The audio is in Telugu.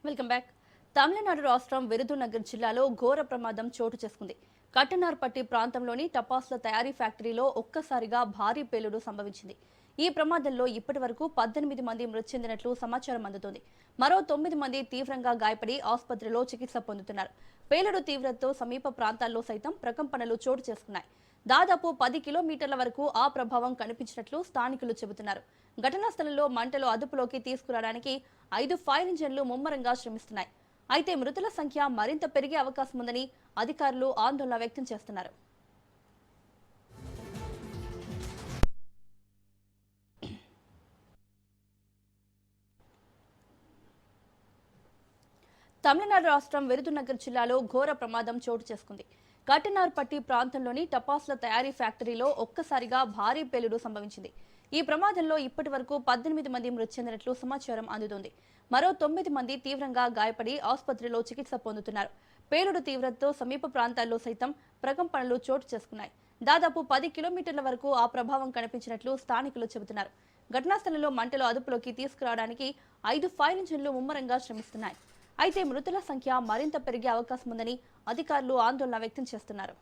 Welcome back. తమిళనాడు రాష్ట్రం విరుదునగర్ జిల్లాలో ఘోర ప్రమాదం చోటు చేసుకుంది. కట్టనార్పట్టి ప్రాంతంలోని టపాసుల తయారీ ఫ్యాక్టరీలో ఒక్కసారిగా భారీ పేలుడు సంభవించింది. ఈ ప్రమాదంలో ఇప్పటి వరకు 18 మంది మృతి చెందినట్లు సమాచారం అందుతోంది. మరో 9 మంది తీవ్రంగా గాయపడి ఆసుపత్రిలో చికిత్స పొందుతున్నారు. పేలుడు తీవ్రతతో సమీప ప్రాంతాల్లో సైతం ప్రకంపనలు చోటు చేసుకున్నాయి. దాదాపు 10 కిలోమీటర్ల వరకు ఆ ప్రభావం కనిపించినట్లు స్థానికులు చెబుతున్నారు. ఘటనా స్థలంలో మంటలు అదుపులోకి తీసుకురావడానికి 5 ఫైర్ ఇంజన్లు ముమ్మరంగా శ్రమిస్తున్నాయి. అయితే మృతుల సంఖ్య మరింత పెరిగే అవకాశం ఉందని అధికారులు ఆందోళన వ్యక్తం చేస్తున్నారు. తమిళనాడు రాష్ట్రం విరుదునగర్ జిల్లాలో ఘోర ప్రమాదం చోటు చేసుకుంది. కట్టనార్పట్టి ప్రాంతంలోని టపాసుల తయారీ ఫ్యాక్టరీలో ఒక్కసారిగా భారీ పేలుడు సంభవించింది. ఈ ప్రమాదంలో ఇప్పటి వరకు 18 మంది మృతి చెందినట్లు సమాచారం అందుతోంది. మరో 9 మంది తీవ్రంగా గాయపడి ఆసుపత్రిలో చికిత్స పొందుతున్నారు. పేలుడు తీవ్రతతో సమీప ప్రాంతాల్లో సైతం ప్రకంపనలు చోటు చేసుకున్నాయి. దాదాపు 10 కిలోమీటర్ల వరకు ఆ ప్రభావం కనిపించినట్లు స్థానికులు చెబుతున్నారు. ఘటనా స్థలంలో మంటలు అదుపులోకి తీసుకురావడానికి 5 ఫైర్ ఇంజన్లు ముమ్మరంగా శ్రమిస్తున్నాయి. అయితే మృతుల సంఖ్య మరింత పెరిగే అవకాశం ఉందని అధికారులు ఆందోళన వ్యక్తం చేస్తున్నారు.